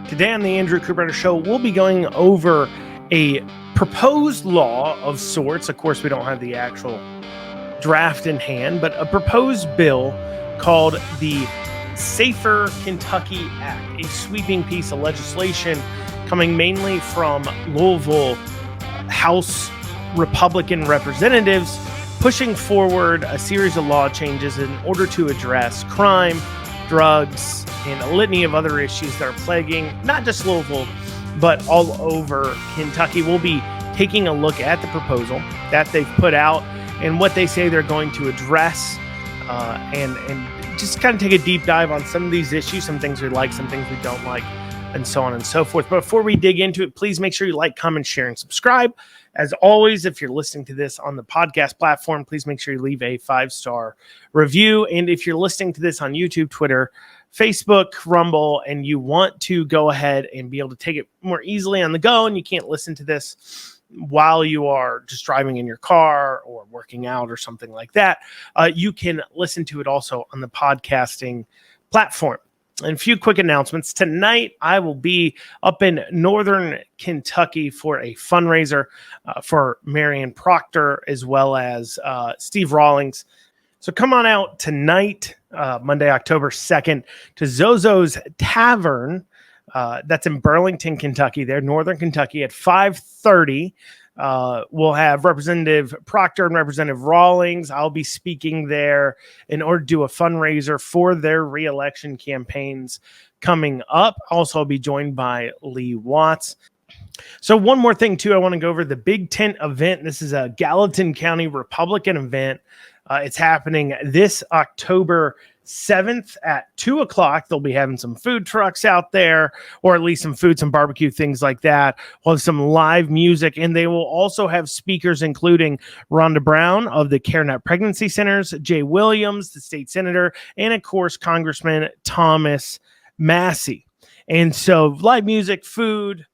Today on the Andrew Cooper Show, we'll be going over a proposed law of sorts. Of course, we don't have the actual draft in hand, but a proposed bill called the Safer Kentucky Act, a sweeping piece of legislation coming mainly from Louisville House Republican representatives, pushing forward a series of law changes in order to address crime, drugs, and a litany of other issues that are plaguing not just Louisville, but all over Kentucky. We'll be taking a look at the proposal that they've put out and what they say they're going to address, and just kind of take a deep dive on some of these issues, some things we like, some things we don't like, and so on and so forth. But before we dig into it, please make sure you like, comment, share, and subscribe. As always, if you're listening to this on the podcast platform, please make sure you leave a 5-star review. And if you're listening to this on YouTube, Twitter, Facebook, Rumble, and you want to go ahead and be able to take it more easily on the go, and you can't listen to this while you are just driving in your car or working out or something like that, you can listen to it also on the podcasting platform. And a few quick announcements. Tonight, I will be up in Northern Kentucky for a fundraiser for Marion Proctor as well as Steve Rawlings. So come on out tonight, Monday, October 2nd, to Zozo's Tavern. That's in Burlington, Kentucky, there, Northern Kentucky, at 5:30. We'll have Representative Proctor and Representative Rawlings. I'll be speaking there in order to do a fundraiser for their reelection campaigns coming up. Also, I'll be joined by Lee Watts. So one more thing, too, I want to go over the Big Tent event. This is a Gallatin County Republican event. It's happening this October 7th at 2 o'clock. They'll be having some food trucks out there, or at least some food, some barbecue, things like that. We'll have some live music, and they will also have speakers, including Rhonda Brown of the CareNet Pregnancy Centers, Jay Williams, the state senator, and of course, Congressman Thomas Massie. And so live music, food,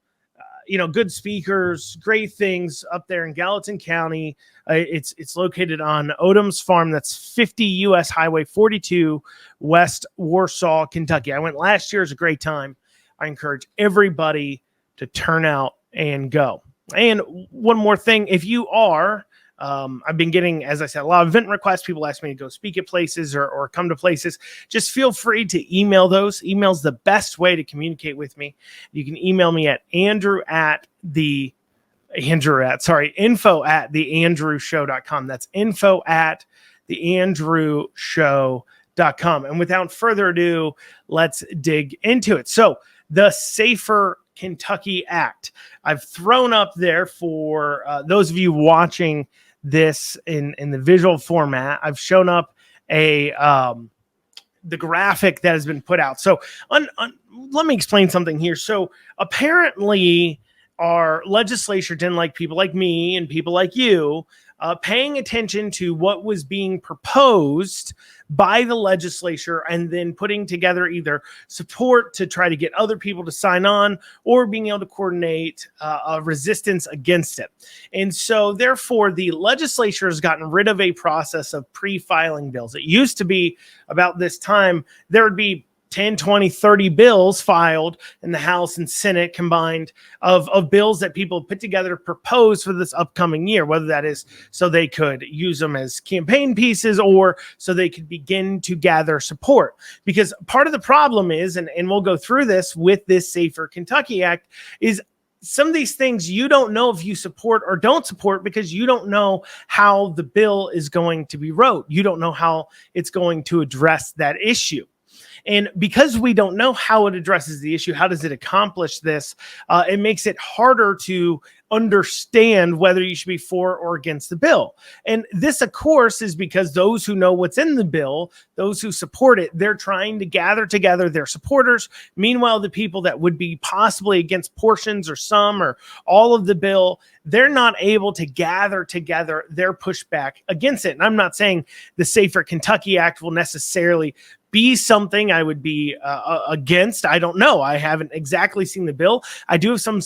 good speakers, great things up there in Gallatin County. It's located on Odom's Farm. That's 50 U.S. Highway 42, West Warsaw, Kentucky. I went last year. It was a great time. I encourage everybody to turn out and go. And one more thing, if you are, I've been getting, as I said, a lot of event requests. People ask me to go speak at places or come to places. Just feel free to email those. Email's the best way to communicate with me. You can email me at info@theandrewshow.com. That's info@theandrewshow.com. And without further ado, let's dig into it. So the Safer Kentucky Act. I've thrown up there for those of you watching this in the visual format. I've shown up the graphic that has been put out. So let me explain something here. So apparently our legislature didn't like people like me and people like you paying attention to what was being proposed by the legislature and then putting together either support to try to get other people to sign on or being able to coordinate a resistance against it. And so therefore the legislature has gotten rid of a process of pre-filing bills. It used to be about this time, there would be 10, 20, 30 bills filed in the House and Senate combined of bills that people put together to propose for this upcoming year, whether that is so they could use them as campaign pieces or so they could begin to gather support. Because part of the problem is, and we'll go through this with this Safer Kentucky Act, is some of these things you don't know if you support or don't support because you don't know how the bill is going to be wrote. You don't know how it's going to address that issue. And because we don't know how it addresses the issue, how does it accomplish this, it makes it harder to understand whether you should be for or against the bill. And this, of course, is because those who know what's in the bill, those who support it, they're trying to gather together their supporters. Meanwhile, the people that would be possibly against portions or some or all of the bill, they're not able to gather together their pushback against it. And I'm not saying the Safer Kentucky Act will necessarily be something I would be against. I don't know. I haven't exactly seen the bill. I do have some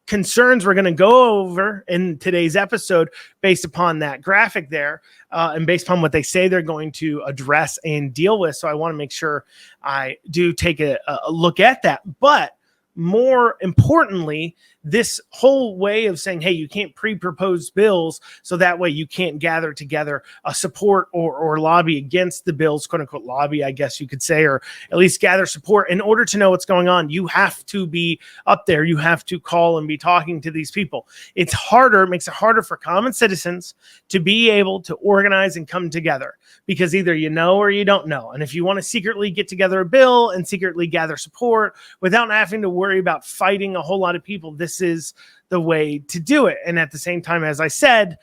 concerns we're going to go over in today's episode based upon that graphic there and based upon what they say they're going to address and deal with. So I want to make sure I do take a look at that. But more importantly, this whole way of saying, hey, you can't pre-propose bills, so that way you can't gather together a support or lobby against the bills, quote unquote lobby, I guess you could say, or at least gather support. In order to know what's going on, you have to be up there. You have to call and be talking to these people. It's harder, it makes it harder for common citizens to be able to organize and come together, because either you know or you don't know. And if you want to secretly get together a bill and secretly gather support without having to worry about fighting a whole lot of people, this is the way to do it. And at the same time, as I said,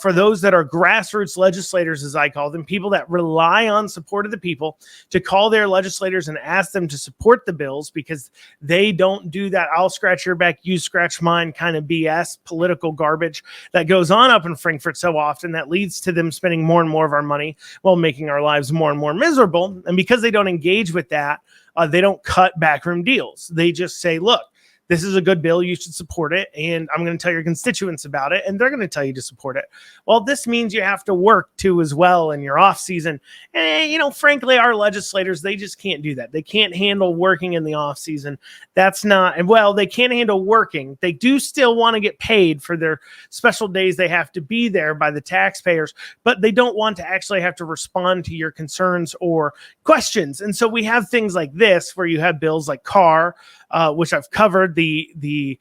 for those that are grassroots legislators, as I call them, people that rely on support of the people, to call their legislators and ask them to support the bills, because they don't do that I'll scratch your back, you scratch mine kind of BS political garbage that goes on up in Frankfurt so often, that leads to them spending more and more of our money while making our lives more and more miserable. And because they don't engage with that, they don't cut backroom deals. They just say, look, this is a good bill, you should support it, and I'm going to tell your constituents about it, and they're going to tell you to support it. Well, this means you have to work too as well in your off season. And, frankly, our legislators, they just can't do that. They can't handle working in the off season. That's not, and well, they can't handle working. They do still want to get paid for their special days. They have to be there by the taxpayers, but they don't want to actually have to respond to your concerns or questions. And so we have things like this, where you have bills like CAR, which I've covered, the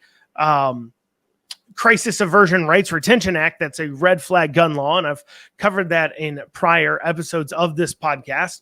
Crisis Aversion Rights Retention Act. That's a red flag gun law, and I've covered that in prior episodes of this podcast.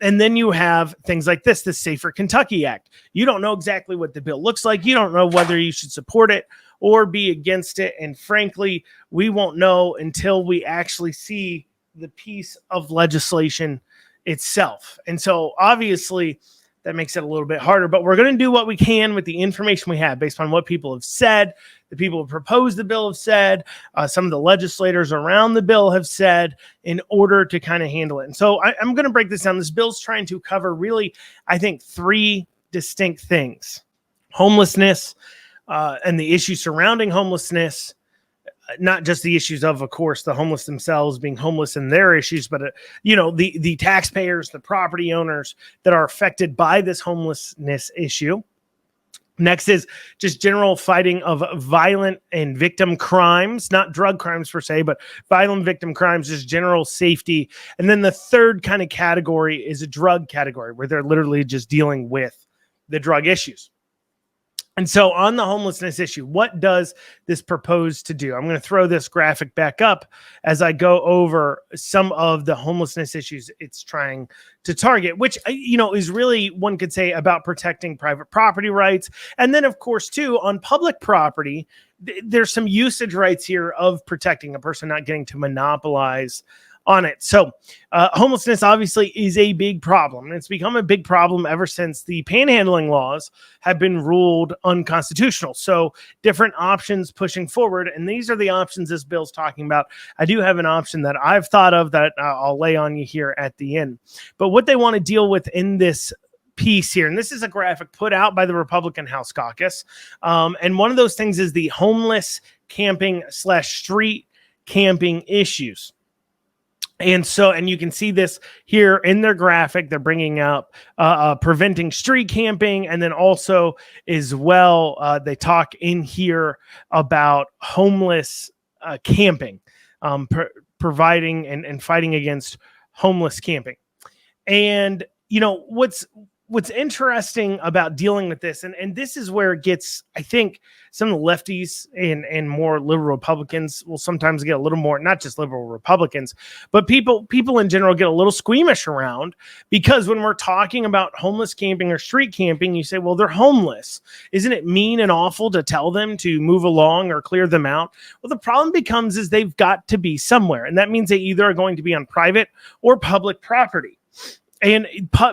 And then you have things like this, the Safer Kentucky Act. You don't know exactly what the bill looks like. You don't know whether you should support it or be against it. And frankly, we won't know until we actually see the piece of legislation itself. And so obviously that makes it a little bit harder, but we're going to do what we can with the information we have based on what people have said, the people who proposed the bill have said, some of the legislators around the bill have said, in order to kind of handle it. And so I'm going to break this down. This bill's trying to cover really, I think, three distinct things: homelessness and the issues surrounding homelessness, not just the issues of course, the homeless themselves being homeless and their issues, but, the taxpayers, the property owners that are affected by this homelessness issue. Next is just general fighting of violent and victim crimes, not drug crimes per se, but violent victim crimes, just general safety. And then the third kind of category is a drug category, where they're literally just dealing with the drug issues. And so on the homelessness issue, what does this propose to do? I'm going to throw this graphic back up as I go over some of the homelessness issues it's trying to target, which, is really, one could say, about protecting private property rights. And then, of course, too, on public property, there's some usage rights here of protecting a person not getting to monopolize on it. So homelessness obviously is a big problem. And it's become a big problem ever since the panhandling laws have been ruled unconstitutional. So different options pushing forward. And these are the options this bill's talking about. I do have an option that I've thought of that I'll lay on you here at the end. But what they want to deal with in this piece here, and this is a graphic put out by the Republican House Caucus. And one of those things is the homeless camping / street camping issues. And you can see this here in their graphic. They're bringing up preventing street camping. And then also as well, they talk in here about homeless camping, providing and fighting against homeless camping. And, what's interesting about dealing with this, and this is where it gets, I think, some of the lefties and more liberal Republicans will sometimes get a little more, not just liberal Republicans, but people in general get a little squeamish around, because when we're talking about homeless camping or street camping, you say, well, they're homeless. Isn't it mean and awful to tell them to move along or clear them out? Well, the problem becomes is they've got to be somewhere. And that means they either are going to be on private or public property. And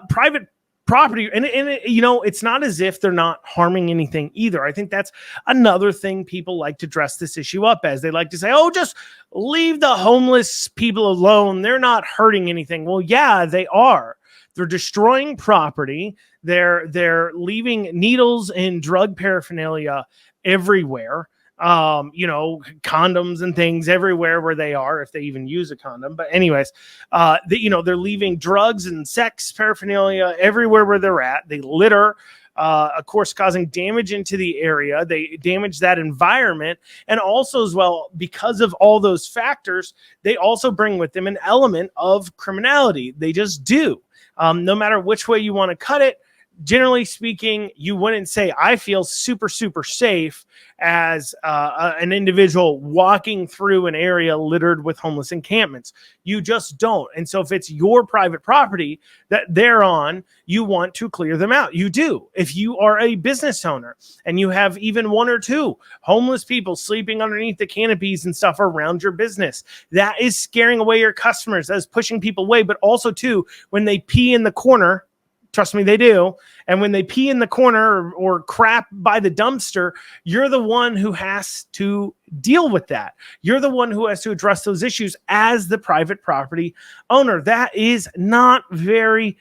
private property, and it's not as if they're not harming anything either. I think that's another thing people like to dress this issue up as. They like to say, oh, just leave the homeless people alone. They're not hurting anything. Well, yeah, they are. They're destroying property. They're leaving needles and drug paraphernalia everywhere. Condoms and things everywhere where they are, if they even use a condom. But anyways, they're leaving drugs and sex paraphernalia everywhere where they're at. They litter. of course, causing damage into the area. They damage that environment. And also, as well, because of all those factors, they also bring with them an element of criminality. They just do. No matter which way you want to cut it, generally speaking, you wouldn't say, I feel super, super safe as an individual walking through an area littered with homeless encampments. You just don't. And so if it's your private property that they're on, you want to clear them out. You do. If you are a business owner and you have even one or two homeless people sleeping underneath the canopies and stuff around your business, that is scaring away your customers. That is pushing people away. But also, too, when they pee in the corner, trust me, they do. And when they pee in the corner or crap by the dumpster, you're the one who has to deal with that. You're the one who has to address those issues as the private property owner. That is not very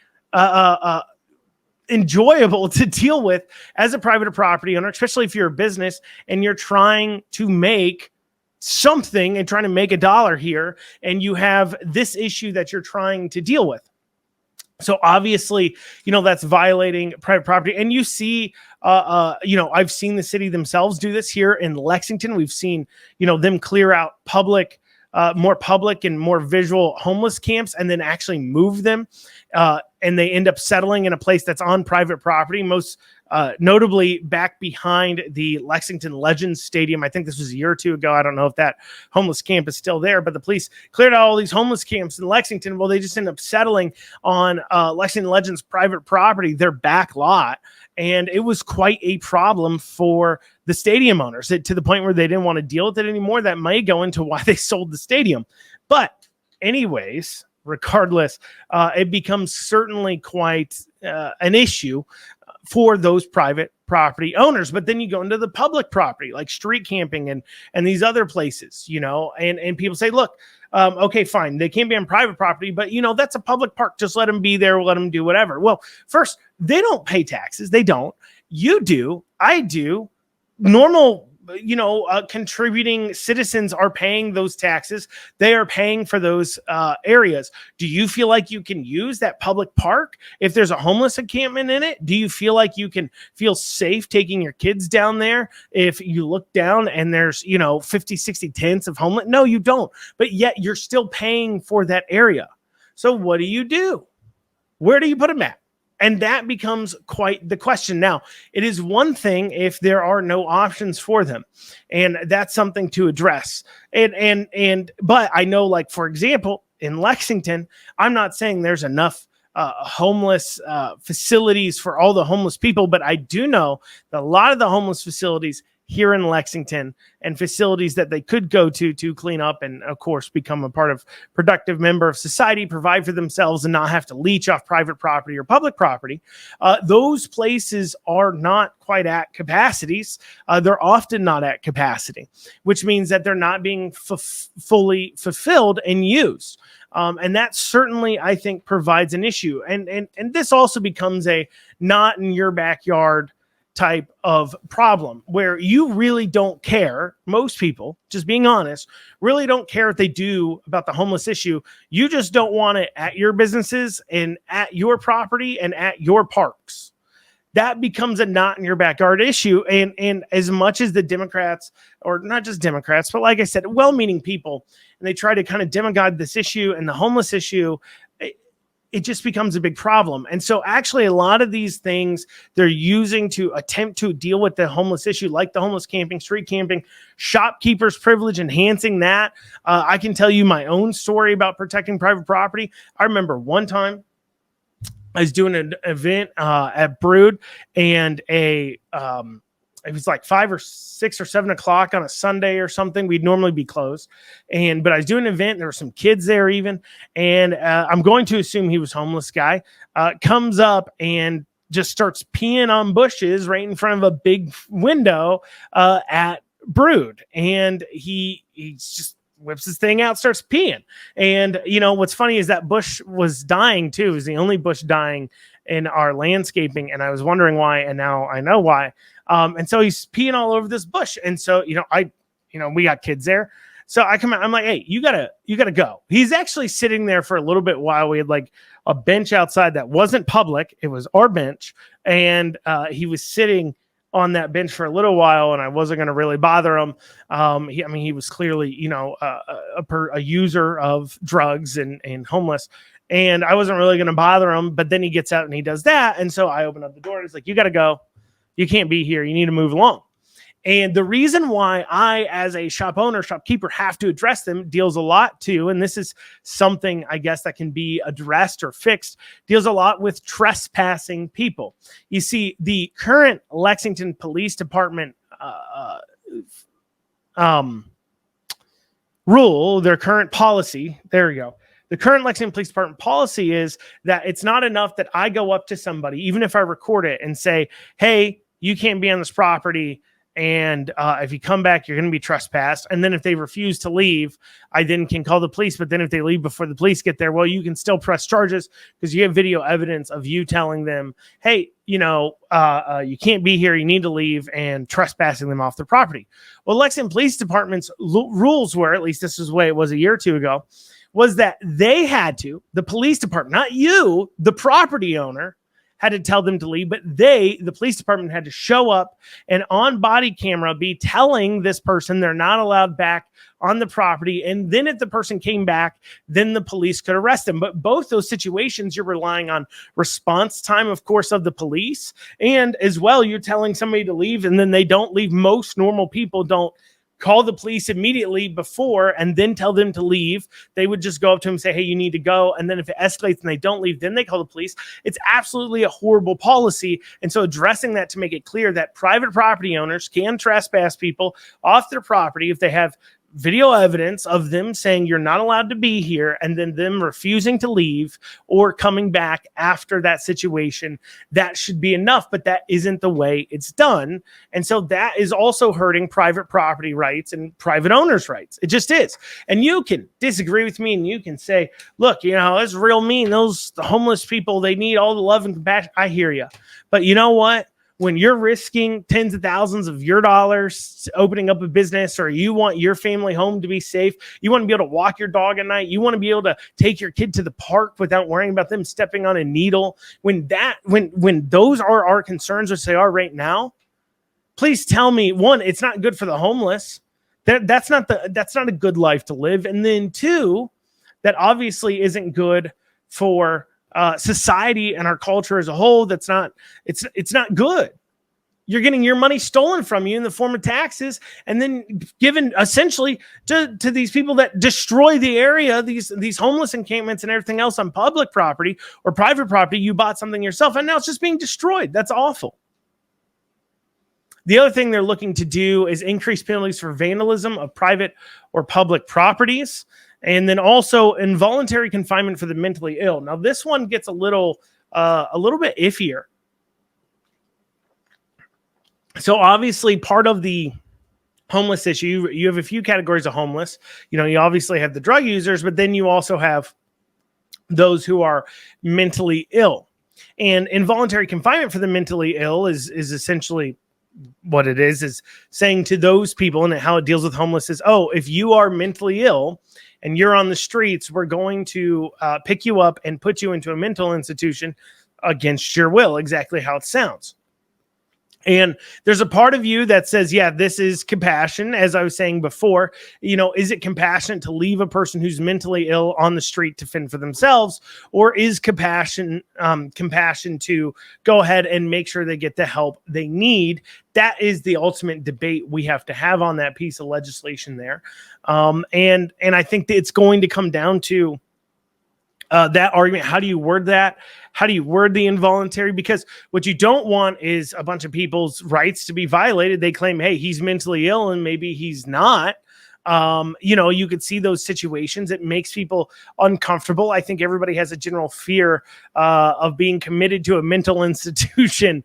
enjoyable to deal with as a private property owner, especially if you're a business and you're trying to make something and trying to make a dollar here, and you have this issue that you're trying to deal with. So obviously, that's violating private property. And you see, I've seen the city themselves do this here in Lexington. We've seen, them clear out more public and more visual homeless camps and then actually move them. And they end up settling in a place that's on private property, most notably back behind the Lexington Legends Stadium. I think this was a year or two ago. I don't know if that homeless camp is still there, but the police cleared out all these homeless camps in Lexington. Well, they just ended up settling on Lexington Legends private property, their back lot. And it was quite a problem for the stadium owners to the point where they didn't want to deal with it anymore. That might go into why they sold the stadium. But anyways, regardless, it becomes certainly quite an issue for those private property owners. But then you go into the public property like street camping and these other places, and people say, look, okay, fine, they can't be on private property, but that's a public park. Just let them be there. Let them do whatever. Well, first, they don't pay taxes. They don't. You do. I do. Normal contributing citizens are paying those taxes. They are paying for those areas. Do you feel like you can use that public park if there's a homeless encampment in it? Do you feel like you can feel safe taking your kids down there if you look down and there's 50, 60 tents of homeless? No, you don't. But yet you're still paying for that area. So what do? Where do you put them at? And that becomes quite the question. Now, it is one thing if there are no options for them, and that's something to address. But I know, like, for example, in Lexington, I'm not saying there's enough homeless facilities for all the homeless people, but I do know that a lot of the homeless facilities here in Lexington and facilities that they could go to clean up and, of course, become a part of productive member of society, provide for themselves and not have to leech off private property or public property. Those places are not quite at capacities. They're often not at capacity, which means that they're not being fully fulfilled and used. And that certainly, I think, provides an issue. And this also becomes a not in your backyard type of problem where you really don't care. Most people, just being honest, really don't care what they do about the homeless issue. You just don't want it at your businesses and at your property and at your parks. That becomes a not in your backyard issue. And as much as the Democrats, or not just Democrats, but like I said, well-meaning people, and they try to kind of demigod this issue and the homeless issue, it just becomes a big problem. And so actually a lot of these things they're using to attempt to deal with the homeless issue, like the homeless camping, street camping, shopkeepers privilege, enhancing that. I can tell you my own story about protecting private property. I remember one time I was doing an event at Brood, and it was like 5 or 6 or 7 o'clock on a Sunday or something. We'd normally be closed. But I was doing an event. And there were some kids there even. And I'm going to assume he was a homeless guy. Comes up and just starts peeing on bushes right in front of a big window at Brood. And he just whips his thing out, starts peeing. And, what's funny is that bush was dying too. It was the only bush dying in our landscaping. And I was wondering why. And now I know why. And so he's peeing all over this bush. And so, we got kids there. So I come out, I'm like, hey, you gotta go. He's actually sitting there for a little bit while we had like a bench outside that wasn't public. It was our bench. And he was sitting on that bench for a little while, and I wasn't going to really bother him. He was clearly, a user of drugs and homeless, and I wasn't really going to bother him. But then he gets out and he does that, and so I open up the door and it's like, you got to go. You can't be here. You need to move along. And the reason why I, as a shop owner, shopkeeper, have to address them deals a lot too. And this is something I guess that can be addressed or fixed, deals a lot with trespassing people. You see, the current Lexington Police Department rule, their current policy, there we go. The current Lexington Police Department policy is that it's not enough that I go up to somebody, even if I record it, and say, hey, you can't be on this property. And if you come back, you're going to be trespassed. And then if they refuse to leave, I then can call the police. But then if they leave before the police get there, well, you can still press charges because you have video evidence of you telling them, hey, you can't be here. You need to leave, and trespassing them off their property. Well, Lexington Police Department's rules were, at least this is the way it was a year or two ago, was that they had to, the police department, not you, the property owner, had to tell them to leave, but the police department, had to show up and on body camera be telling this person they're not allowed back on the property. And then if the person came back, then the police could arrest them. But both those situations, you're relying on response time, of course, of the police. And as well, you're telling somebody to leave and then they don't leave. Most normal people don't call the police immediately before and then tell them to leave. They would just go up to them and say, hey, you need to go. And then if it escalates and they don't leave, then they call the police. It's absolutely a horrible policy. And so addressing that to make it clear that private property owners can trespass people off their property if they have video evidence of them saying you're not allowed to be here, and then them refusing to leave or coming back after that situation, that should be enough. But that isn't the way it's done. And so that is also hurting private property rights and private owners' rights. It just is. And you can disagree with me and you can say, look, it's real mean. The homeless people, they need all the love and compassion. I hear you. But you know what? When you're risking tens of thousands of your dollars opening up a business, or you want your family home to be safe, you want to be able to walk your dog at night, you want to be able to take your kid to the park without worrying about them stepping on a needle, when those are our concerns, which they are right now, please tell me, one, it's not good for the homeless. That's not a good life to live. And then two, that obviously isn't good for society and our culture as a whole. It's not good. You're getting your money stolen from you in the form of taxes and then given essentially to these people that destroy the area, these homeless encampments and everything else on public property or private property. You bought something yourself and now it's just being destroyed. That's awful. The other thing they're looking to do is increase penalties for vandalism of private or public properties. And then also involuntary confinement for the mentally ill. Now, this one gets a little bit iffier. So obviously part of the homeless issue, you have a few categories of homeless. You obviously have the drug users, but then you also have those who are mentally ill. And involuntary confinement for the mentally ill is essentially what it is saying to those people, and how it deals with homeless is, if you are mentally ill and you're on the streets, we're going to pick you up and put you into a mental institution against your will, exactly how it sounds. And there's a part of you that says, yeah, this is compassion. As I was saying before, is it compassionate to leave a person who's mentally ill on the street to fend for themselves? Or is compassion to go ahead and make sure they get the help they need? That is the ultimate debate we have to have on that piece of legislation there. And I think that it's going to come down to that argument. How do you word that? How do you word the involuntary? Because what you don't want is a bunch of people's rights to be violated. They claim, hey, he's mentally ill, and maybe he's not. You could see those situations. It makes people uncomfortable. I think everybody has a general fear of being committed to a mental institution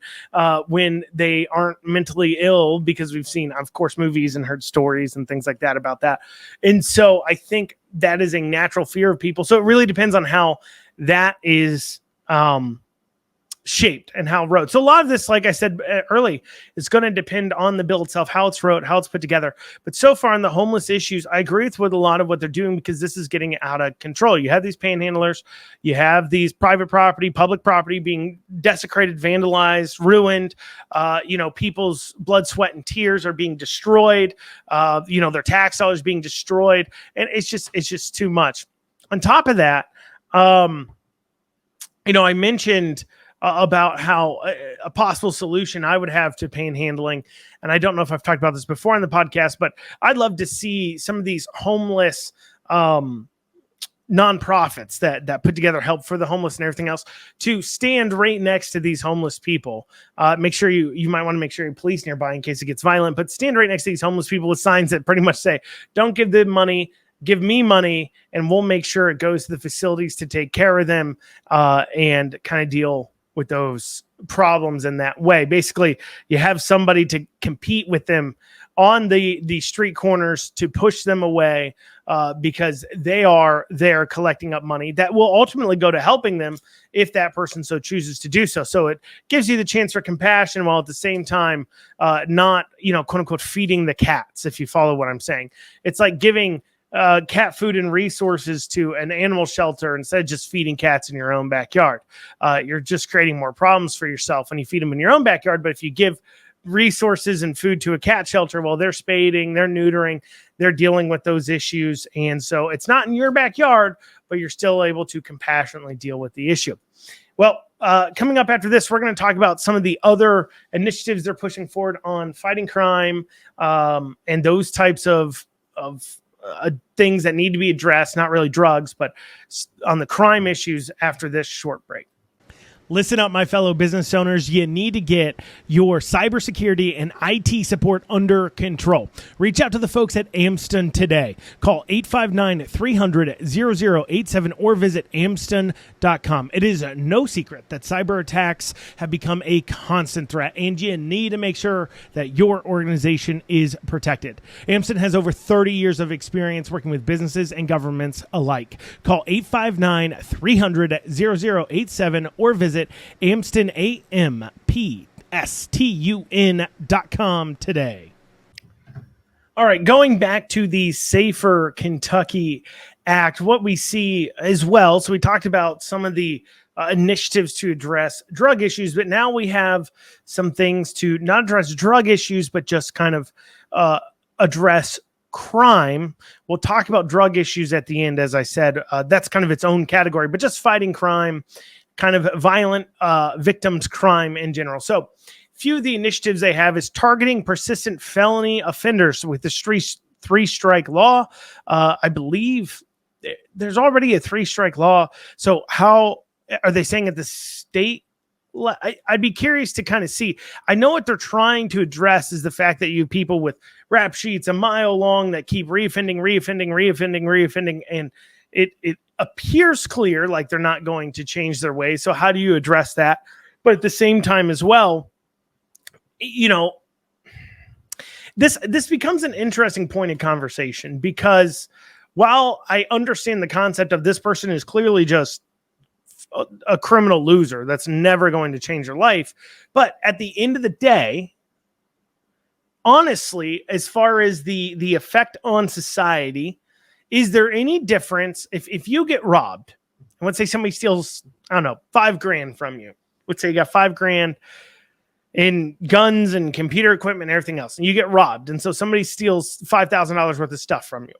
when they aren't mentally ill, because we've seen, of course, movies and heard stories and things like that about that. And so I think that is a natural fear of people. So it really depends on how that is shaped and how wrote. So a lot of this, like I said early, is going to depend on the bill itself, how it's wrote, how it's put together. But so far on the homeless issues, I agree with a lot of what they're doing, because this is getting out of control. You have these panhandlers, you have these private property, public property being desecrated, vandalized, ruined. People's blood, sweat, and tears are being destroyed. Their tax dollars being destroyed, and it's just too much. On top of that, I mentioned about how a possible solution I would have to panhandling. And I don't know if I've talked about this before on the podcast, but I'd love to see some of these homeless nonprofits that put together help for the homeless and everything else to stand right next to these homeless people. Make sure you might want to make sure your police nearby in case it gets violent, but stand right next to these homeless people with signs that pretty much say, don't give them money, give me money, and we'll make sure it goes to the facilities to take care of them and kind of deal with those problems in that way. Basically, you have somebody to compete with them on the street corners to push them away because they are there collecting up money that will ultimately go to helping them if that person so chooses to do so. So it gives you the chance for compassion while at the same time not, quote unquote, feeding the cats, if you follow what I'm saying. It's like giving cat food and resources to an animal shelter instead of just feeding cats in your own backyard. You're just creating more problems for yourself when you feed them in your own backyard. But if you give resources and food to a cat shelter, well, they're spading, they're neutering, they're dealing with those issues. And so it's not in your backyard, but you're still able to compassionately deal with the issue. Well, coming up after this, we're going to talk about some of the other initiatives they're pushing forward on fighting crime and those types of things that need to be addressed, not really drugs, but on the crime issues after this short break. Listen up, my fellow business owners. You need to get your cybersecurity and IT support under control. Reach out to the folks at Amston today. Call 859-300-0087 or visit amston.com. It is no secret that cyber attacks have become a constant threat, and you need to make sure that your organization is protected. Amston has over 30 years of experience working with businesses and governments alike. Call 859-300-0087 or visit AmstonAMPSTUN.com today. All right, going back to the Safer Kentucky Act, what we see as well, so we talked about some of the initiatives to address drug issues, but now we have some things to not address drug issues, but just kind of address crime. We'll talk about drug issues at the end, as I said. That's kind of its own category, but just fighting crime, kind of violent victims crime in general. So few of the initiatives they have is targeting persistent felony offenders with the three-strike law. I believe there's already a three-strike law. So how are they saying at the state? I'd be curious to kind of see. I know what they're trying to address is the fact that you have people with rap sheets a mile long that keep reoffending, and it appears clear like they're not going to change their ways. So how do you address that? But at the same time as well, this becomes an interesting point of conversation, because while I understand the concept of this person is clearly just a criminal loser that's never going to change their life, but at the end of the day, honestly, as far as the effect on society, is there any difference if you get robbed, and let's say somebody steals, I don't know, $5,000 from you. Let's say you got $5,000 in guns and computer equipment and everything else, and you get robbed. And so somebody steals $5,000 worth of stuff from you.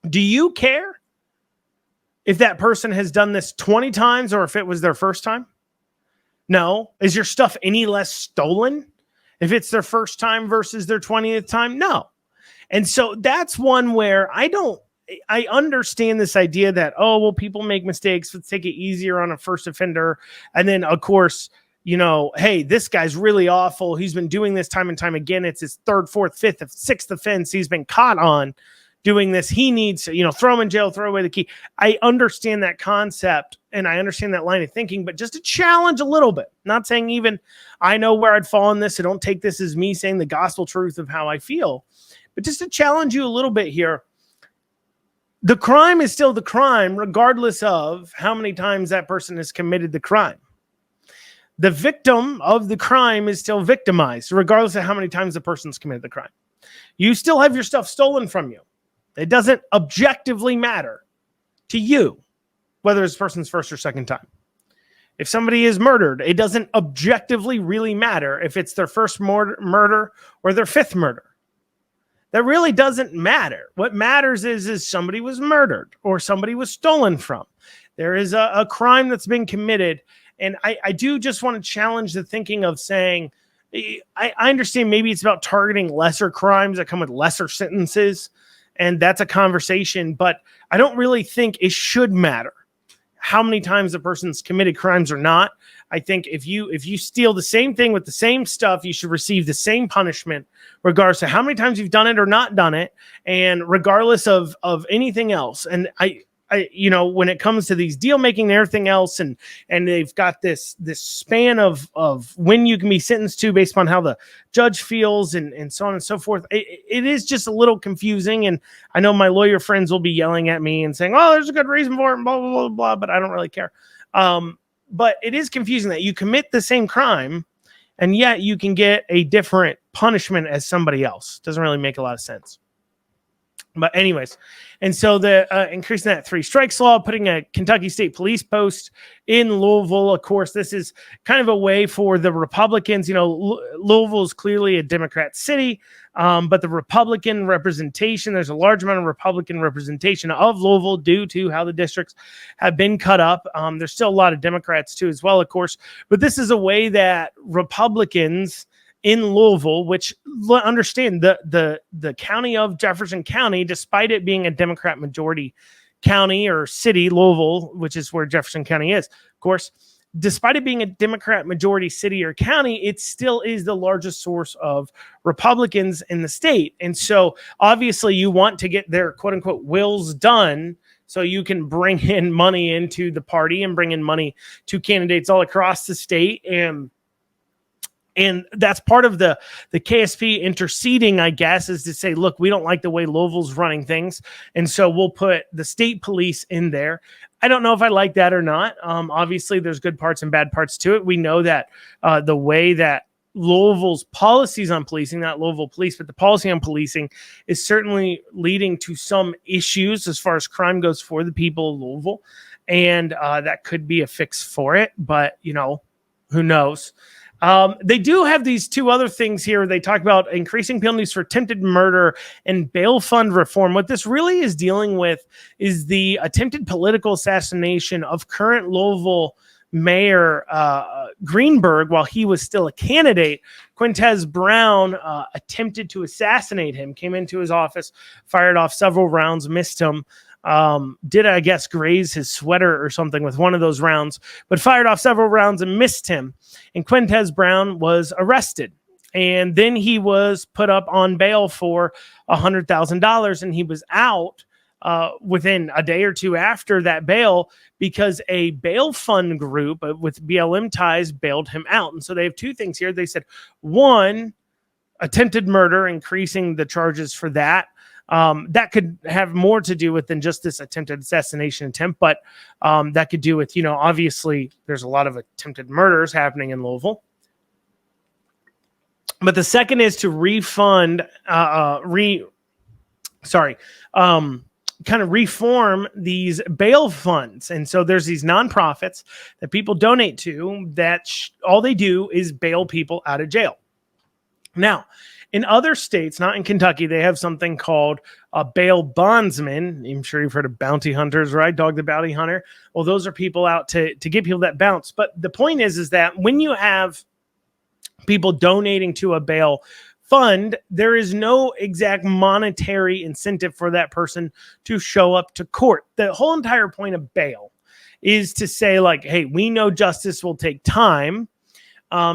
Do you care if that person has done this 20 times or if it was their first time? No. Is your stuff any less stolen if it's their first time versus their 20th time? No. And so that's one where I understand this idea that, oh, well, people make mistakes. Let's take it easier on a first offender. And then, of course, hey, this guy's really awful. He's been doing this time and time again. It's his third, fourth, fifth, sixth offense he's been caught on doing this. He needs to, throw him in jail, throw away the key. I understand that concept and I understand that line of thinking, but just to challenge a little bit, not saying even I know where I'd fall in this, so don't take this as me saying the gospel truth of how I feel. But just to challenge you a little bit here, the crime is still the crime, regardless of how many times that person has committed the crime. the victim of the crime is still victimized, regardless of how many times the person's committed the crime. You still have your stuff stolen from you. It doesn't objectively matter to you whether it's the person's first or second time. If somebody is murdered, it doesn't objectively really matter if it's their first murder or their fifth murder. That really doesn't matter. What matters is somebody was murdered or somebody was stolen from. There is a crime that's been committed. And I do just want to challenge the thinking of saying, I understand maybe it's about targeting lesser crimes that come with lesser sentences, and that's a conversation, but I don't really think it should matter how many times the person's committed crimes or not. I think if you steal the same thing with the same stuff, you should receive the same punishment, regardless of how many times you've done it or not done it, and regardless of anything else. And I when it comes to these deal making and everything else, and they've got this span of when you can be sentenced to based on how the judge feels and so on and so forth. It is just a little confusing. And I know my lawyer friends will be yelling at me and saying, oh, there's a good reason for it, and blah, blah, blah, blah, but I don't really care. But it is confusing that you commit the same crime and yet you can get a different punishment as somebody else. Doesn't really make a lot of sense. But anyways, and so the increasing that 3 strikes law, putting a Kentucky State Police post in Louisville. Of course, this is kind of a way for the Republicans. Louisville is clearly a Democrat city, but the Republican representation, there's a large amount of Republican representation of Louisville due to how the districts have been cut up. There's still a lot of Democrats too, as well, of course. But this is a way that Republicans in Louisville, which understand the county of Jefferson County, despite it being a Democrat majority county or city, Louisville, which is where Jefferson County is, of course, despite it being a Democrat majority city or county, it still is the largest source of Republicans in the state. And so obviously you want to get their quote unquote wills done so you can bring in money into the party and bring in money to candidates all across the state. And that's part of the KSP interceding, I guess, is to say, look, we don't like the way Louisville's running things, and so we'll put the state police in there. I don't know if I like that or not. Obviously, there's good parts and bad parts to it. We know that the way that Louisville's policies on policing, not Louisville police, but the policy on policing is certainly leading to some issues as far as crime goes for the people of Louisville, and that could be a fix for it, but, who knows? They do have these 2 other things here. They talk about increasing penalties for attempted murder and bail fund reform. What this really is dealing with is the attempted political assassination of current Louisville Mayor Greenberg while he was still a candidate. Quintez Brown attempted to assassinate him, came into his office, fired off several rounds, missed him. Did, I guess, graze his sweater or something with one of those rounds, but fired off several rounds and missed him. And Quintez Brown was arrested. And then he was put up on bail for $100,000, and he was out within a day or 2 after that bail because a bail fund group with BLM ties bailed him out. And so they have 2 things here. They said, 1, attempted murder, increasing the charges for that. That could have more to do with than just this attempted assassination attempt, but that could do with, obviously there's a lot of attempted murders happening in Louisville. But the second is to refund, kind of reform these bail funds. And so there's these nonprofits that people donate to that all they do is bail people out of jail. Now, in other states, not in Kentucky, they have something called a bail bondsman. I'm sure you've heard of bounty hunters, right? Dog the bounty hunter. Well, those are people out to get people that bounce. But the point is that when you have people donating to a bail fund, there is no exact monetary incentive for that person to show up to court. The whole entire point of bail is to say, like, hey, we know justice will take time.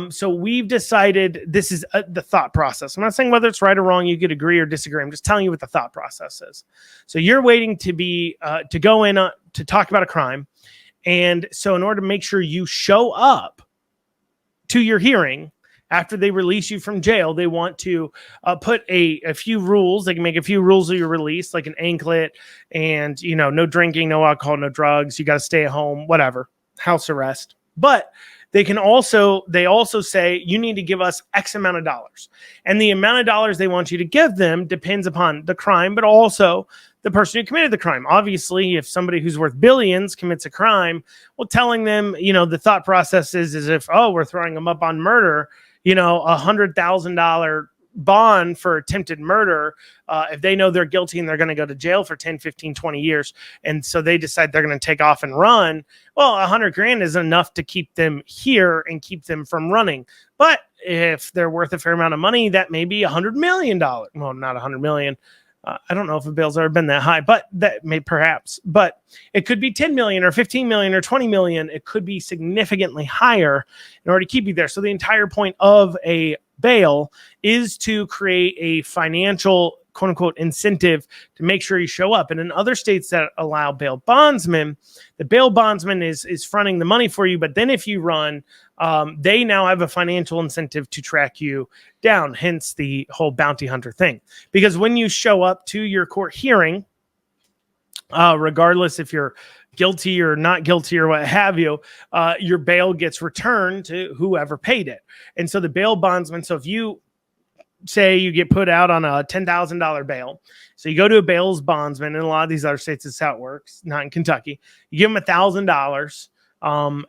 So we've decided this is the thought process. I'm not saying whether it's right or wrong. You could agree or disagree. I'm just telling you what the thought process is. So you're waiting to go in to talk about a crime. And so in order to make sure you show up to your hearing after they release you from jail, they want to put a few rules. They can make a few rules of your release, like an anklet and, no drinking, no alcohol, no drugs. You got to stay at home, whatever, house arrest. But they also say you need to give us X amount of dollars. And the amount of dollars they want you to give them depends upon the crime, but also the person who committed the crime. Obviously, if somebody who's worth billions commits a crime, well, telling them, the thought process is as if, oh, we're throwing them up on murder, $100,000 bond for attempted murder, if they know they're guilty and they're going to go to jail for 10, 15, 20 years. And so they decide they're going to take off and run. Well, $100,000 is enough to keep them here and keep them from running. But if they're worth a fair amount of money, that may be $100 million. Well, not $100 million. I don't know if a bail's ever been that high, but that may perhaps, but it could be 10 million or 15 million or 20 million. It could be significantly higher in order to keep you there. So the entire point of a bail is to create a financial, quote unquote, incentive to make sure you show up. And in other states that allow bail bondsmen, the bail bondsman is fronting the money for you. But then if you run, they now have a financial incentive to track you down, hence the whole bounty hunter thing. Because when you show up to your court hearing, regardless if you're guilty or not guilty or what have you, your bail gets returned to whoever paid it. And so the bail bondsman, so if you say you get put out on a $10,000 bail, so you go to a bail's bondsman, in a lot of these other states, that's how it works, not in Kentucky. You give them $1,000,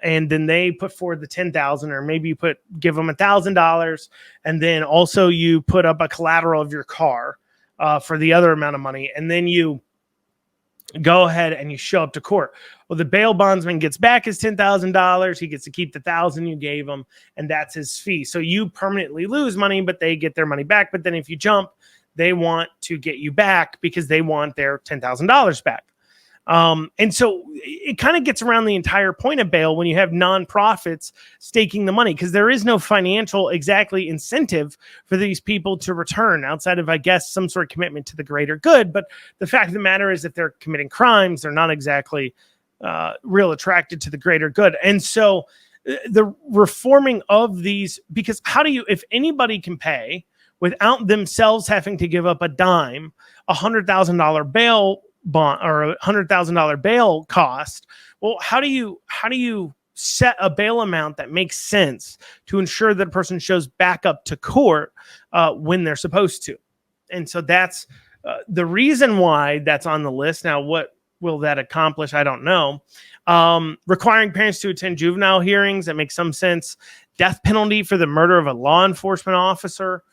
and then they put forward the 10,000, or maybe you give them $1,000, and then also you put up a collateral of your car for the other amount of money, and then you go ahead and you show up to court. Well, the bail bondsman gets back his $10,000. He gets to keep the $1,000 you gave him, and that's his fee. So you permanently lose money, but they get their money back. But then if you jump, they want to get you back because they want their $10,000 back. And so it kind of gets around the entire point of bail when you have nonprofits staking the money, because there is no financial exactly incentive for these people to return outside of, I guess, some sort of commitment to the greater good. But the fact of the matter is, if they're committing crimes, they're not exactly real attracted to the greater good. And so the reforming of these, because if anybody can pay without themselves having to give up a dime, $100,000 bail bond or $100,000 bail cost, well, how do you set a bail amount that makes sense to ensure that a person shows back up to court when they're supposed to? And so that's the reason why that's on the list. Now, what will that accomplish? I don't know. Requiring parents to attend juvenile hearings, that makes some sense. Death penalty for the murder of a law enforcement officer.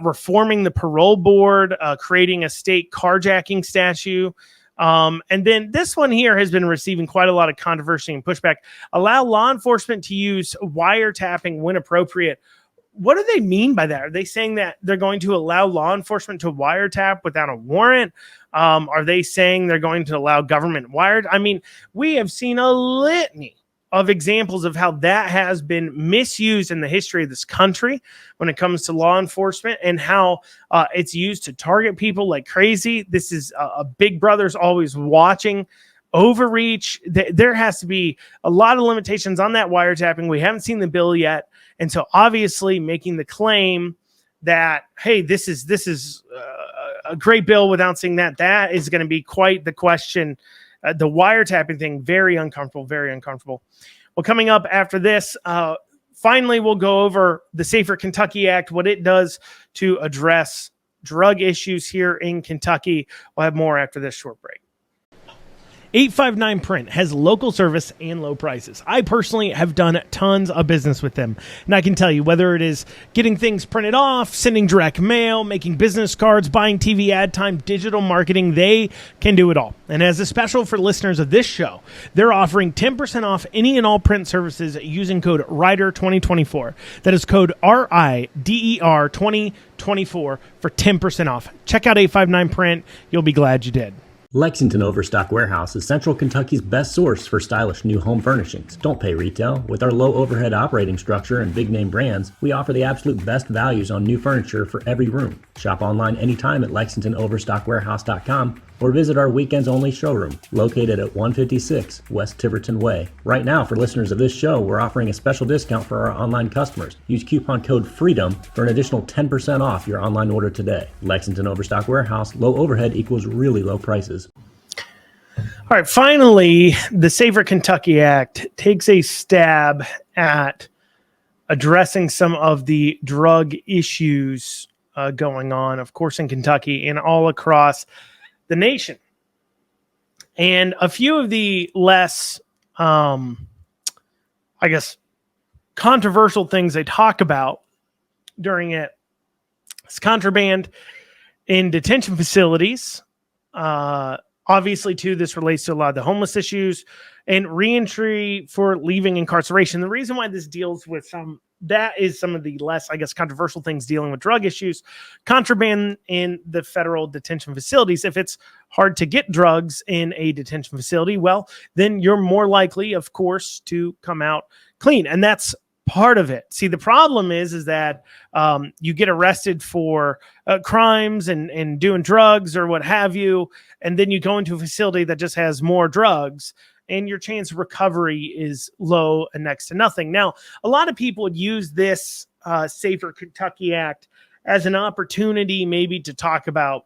Reforming the parole board, creating a state carjacking statute. And then this one here has been receiving quite a lot of controversy and pushback. Allow law enforcement to use wiretapping when appropriate. What do they mean by that? Are they saying that they're going to allow law enforcement to wiretap without a warrant? Are they saying they're going to allow government wired? I mean, we have seen a litany of examples of how that has been misused in the history of this country when it comes to law enforcement, and how it's used to target people like crazy. This is a big brother's always watching overreach. There has to be a lot of limitations on that wiretapping. We haven't seen the bill yet. And so obviously making the claim that, hey, this is a great bill without seeing that is going to be quite the question. The wiretapping thing, very uncomfortable, very uncomfortable. Well, coming up after this, finally, we'll go over the Safer Kentucky Act, what it does to address drug issues here in Kentucky. We'll have more after this short break. 859 Print has local service and low prices. I personally have done tons of business with them, and I can tell you, whether it is getting things printed off, sending direct mail, making business cards, buying TV ad time, digital marketing, they can do it all. And as a special for listeners of this show, they're offering 10% off any and all print services using code RIDER2024. That is code RIDER 2024 for 10% off. Check out 859 Print. You'll be glad you did. Lexington Overstock Warehouse is Central Kentucky's best source for stylish new home furnishings. Don't pay retail. With our low overhead operating structure and big name brands, we offer the absolute best values on new furniture for every room. Shop online anytime at LexingtonOverstockWarehouse.com or visit our weekends only showroom located at 156 West Tiverton Way. Right now, for listeners of this show, we're offering a special discount for our online customers. Use coupon code FREEDOM for an additional 10% off your online order today. Lexington Overstock Warehouse, low overhead equals really low prices. All right, finally, the Safer Kentucky Act takes a stab at addressing some of the drug issues going on, of course, in Kentucky and all across the nation. And a few of the less, I guess, controversial things they talk about during it is contraband in detention facilities. Obviously, too, this relates to a lot of the homeless issues and reentry for leaving incarceration. The reason why this deals with some of the less, I guess, controversial things dealing with drug issues, contraband in the federal detention facilities. If it's hard to get drugs in a detention facility, well, then you're more likely, of course, to come out clean. And that's part of it. See, the problem is that you get arrested for crimes and doing drugs or what have you, and then you go into a facility that just has more drugs, and your chance of recovery is low and next to nothing. Now, a lot of people would use this Safer Kentucky Act as an opportunity maybe to talk about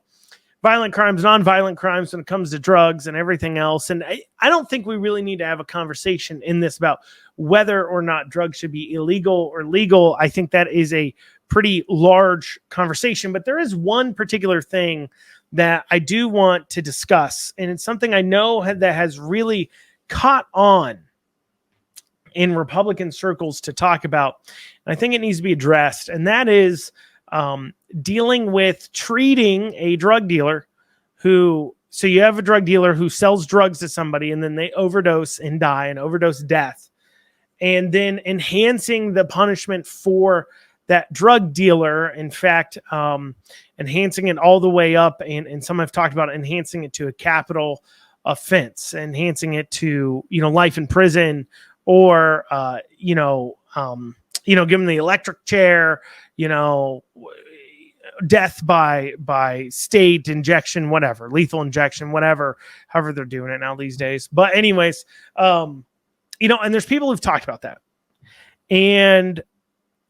violent crimes, nonviolent crimes when it comes to drugs and everything else. And I don't think we really need to have a conversation in this about whether or not drugs should be illegal or legal. I think that is a pretty large conversation, but there is one particular thing that I do want to discuss, and it's something I know that has really caught on in Republican circles to talk about. And I think it needs to be addressed, and that is dealing with treating a drug dealer so you have a drug dealer who sells drugs to somebody and then they overdose and die, an overdose death, and then enhancing the punishment for that drug dealer. In fact, enhancing it all the way up. And some have talked about enhancing it to a capital offense, enhancing it to, life in prison, or, give them the electric chair, death by state injection, whatever, lethal injection, whatever, however they're doing it now these days. But anyways, and there's people who've talked about that. And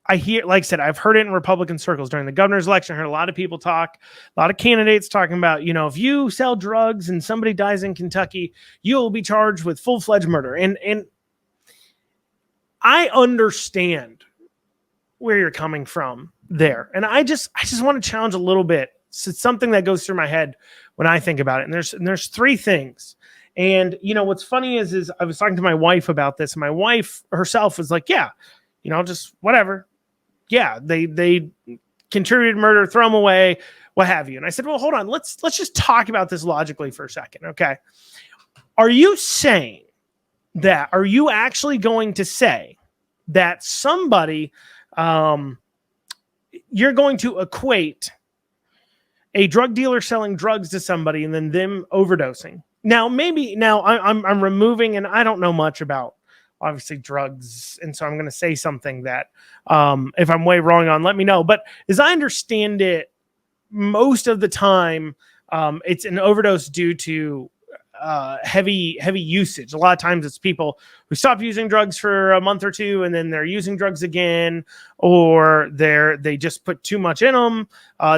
I hear, like I said, I've heard it in Republican circles during the governor's election. I heard a lot of people talk, a lot of candidates talking about, if you sell drugs and somebody dies in Kentucky, you'll be charged with full-fledged murder. And I understand where you're coming from there. And I just want to challenge a little bit. It's something that goes through my head when I think about it. And there's three things. And, what's funny is I was talking to my wife about this, and my wife herself was like, yeah, just whatever. Yeah, they contributed murder, throw them away, what have you. And I said, well, hold on. Let's just talk about this logically for a second. Okay. Are you actually going to say that somebody, you're going to equate a drug dealer selling drugs to somebody and then them overdosing? Now, I'm removing, and I don't know much about obviously drugs, and so I'm going to say something that if I'm way wrong on, let me know. But as I understand it, most of the time it's an overdose due to heavy usage. A lot of times it's people who stop using drugs for a month or two and then they're using drugs again, or they just put too much in them.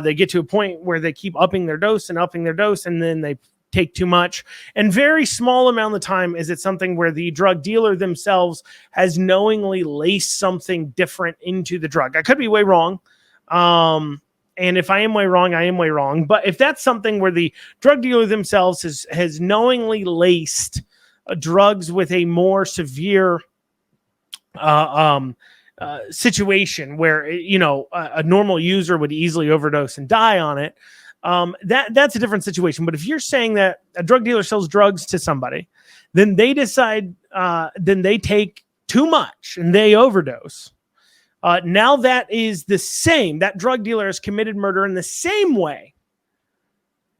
They get to a point where they keep upping their dose, and then they take too much. And very small amount of the time is it something where the drug dealer themselves has knowingly laced something different into the drug. I could be way wrong. And if I am way wrong, I am way wrong. But if that's something where the drug dealer themselves has knowingly laced drugs with a more severe situation where, a normal user would easily overdose and die on it, that's a different situation. But if you're saying that a drug dealer sells drugs to somebody, then they decide, then they take too much and they overdose. Now that is the same. That drug dealer has committed murder in the same way.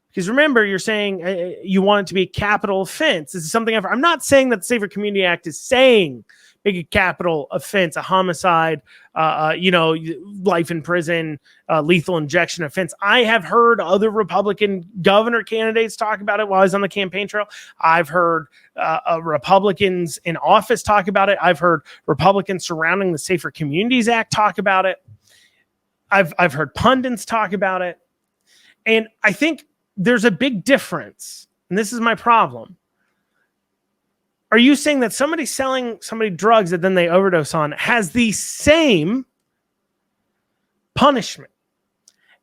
Because remember, you're saying you want it to be a capital offense. This is something I'm not saying that the Safer Community Act is saying make a capital offense, a homicide, life in prison, lethal injection offense. I have heard other Republican governor candidates talk about it while I was on the campaign trail. I've heard Republicans in office talk about it. I've heard Republicans surrounding the Safer Communities Act talk about it. I've heard pundits talk about it. And I think there's a big difference. And this is my problem. Are you saying that somebody selling somebody drugs that then they overdose on has the same punishment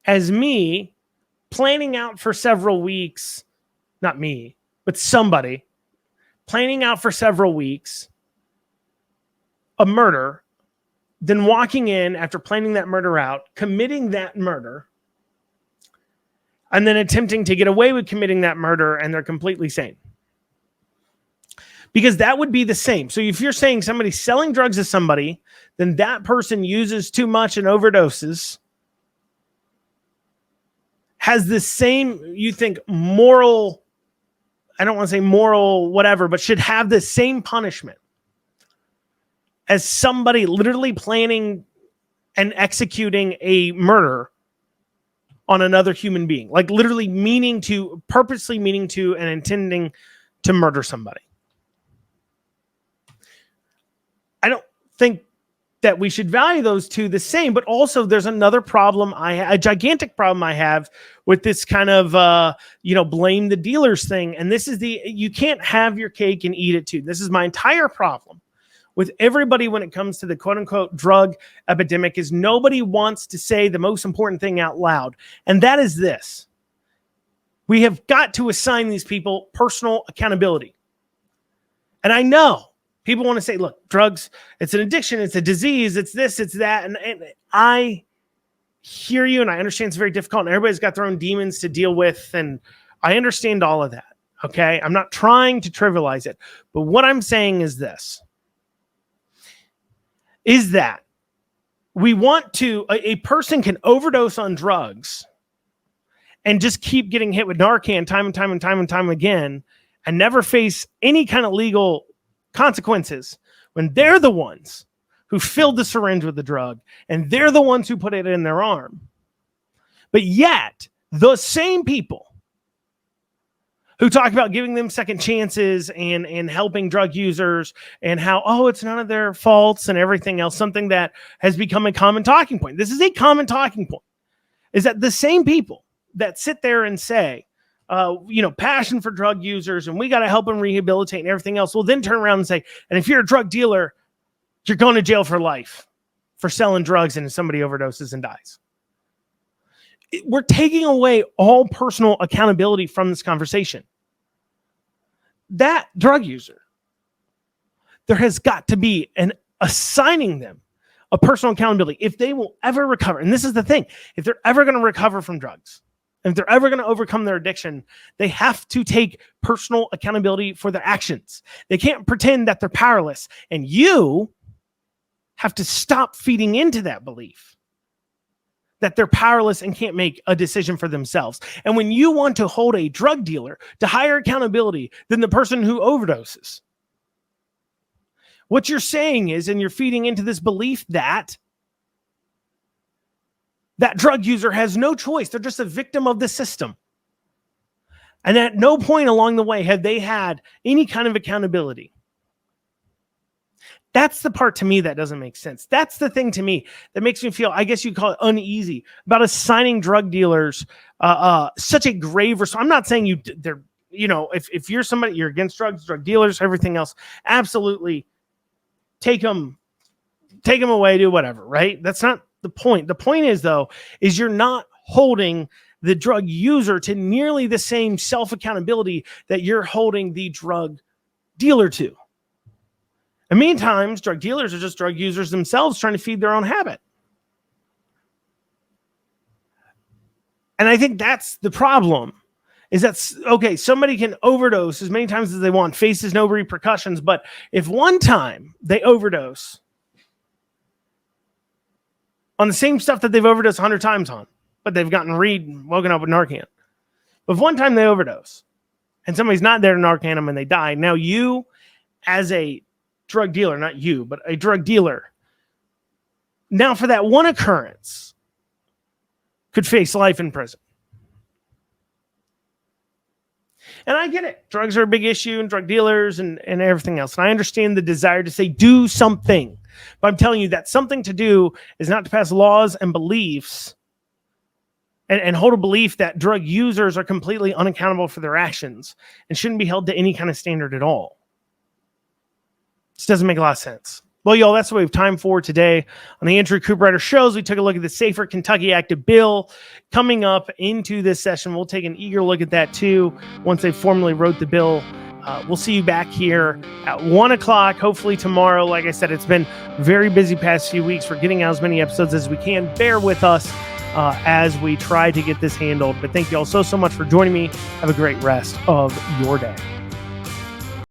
as me planning out for several weeks, not me, but somebody planning out for several weeks a murder, then walking in after planning that murder out, committing that murder, and then attempting to get away with committing that murder, and they're completely sane? Because that would be the same. So if you're saying somebody's selling drugs to somebody, then that person uses too much and overdoses, has the same, you think, moral, I don't want to say moral whatever, but should have the same punishment as somebody literally planning and executing a murder on another human being, like literally purposely meaning to and intending to murder somebody. I don't think that we should value those two the same, but also there's another problem a gigantic problem I have with this kind of, blame the dealers thing. And this is you can't have your cake and eat it too. This is my entire problem with everybody when it comes to the quote unquote drug epidemic, is nobody wants to say the most important thing out loud. And that is this: we have got to assign these people personal accountability. And I know people want to say, look, drugs, it's an addiction, it's a disease, it's this, it's that. And I hear you, and I understand it's very difficult, and everybody's got their own demons to deal with, and I understand all of that, okay? I'm not trying to trivialize it, but what I'm saying is this, is that we want to, a person can overdose on drugs and just keep getting hit with Narcan time and time again and never face any kind of legal consequences when they're the ones who filled the syringe with the drug and they're the ones who put it in their arm. But yet, the same people who talk about giving them second chances and helping drug users and how, it's none of their faults and everything else, something that has become a common talking point. This is a common talking point, is that the same people that sit there and say, passion for drug users, and we got to help them rehabilitate and everything else, will then turn around and say, and if you're a drug dealer, you're going to jail for life for selling drugs, and somebody overdoses and dies. We're taking away all personal accountability from this conversation. That drug user, there has got to be assigning them a personal accountability if they will ever recover. And this is the thing, if they're ever going to recover from drugs, if they're ever going to overcome their addiction, they have to take personal accountability for their actions. They can't pretend that they're powerless. And you have to stop feeding into that belief that they're powerless and can't make a decision for themselves. And when you want to hold a drug dealer to higher accountability than the person who overdoses, what you're saying is, and you're feeding into this belief that that drug user has no choice. They're just a victim of the system. And at no point along the way have they had any kind of accountability. That's the part to me that doesn't make sense. That's the thing to me that makes me feel, I guess you'd call it uneasy, about assigning drug dealers such a grave responsibility. I'm not saying if you're somebody, you're against drugs, drug dealers, everything else, absolutely take them away, do whatever, right? That's not the point. The point is, though, is you're not holding the drug user to nearly the same self-accountability that you're holding the drug dealer to. And many times, drug dealers are just drug users themselves trying to feed their own habit. And I think that's the problem, is that, okay, somebody can overdose as many times as they want, faces no repercussions, but if one time they overdose on the same stuff that they've overdosed 100 times on, but they've gotten woken up with Narcan. But if one time they overdose and somebody's not there to Narcan them and they die, now you as a drug dealer, not you, but a drug dealer, now for that one occurrence could face life in prison. And I get it. Drugs are a big issue, and drug dealers and everything else. And I understand the desire to say, do something. But I'm telling you that something to do is not to pass laws and beliefs and hold a belief that drug users are completely unaccountable for their actions and shouldn't be held to any kind of standard at all. This doesn't make a lot of sense. Well, y'all, that's what we have time for today on the Andrew Cooperrider Shows. We took a look at the Safer Kentucky Active Bill. Coming up into this session, we'll take an eager look at that too once they formally wrote the bill. We'll see you back here at 1 o'clock, hopefully tomorrow. Like I said, it's been very busy past few weeks. We're getting out as many episodes as we can. Bear with us as we try to get this handled. But thank you all so much for joining me. Have a great rest of your day.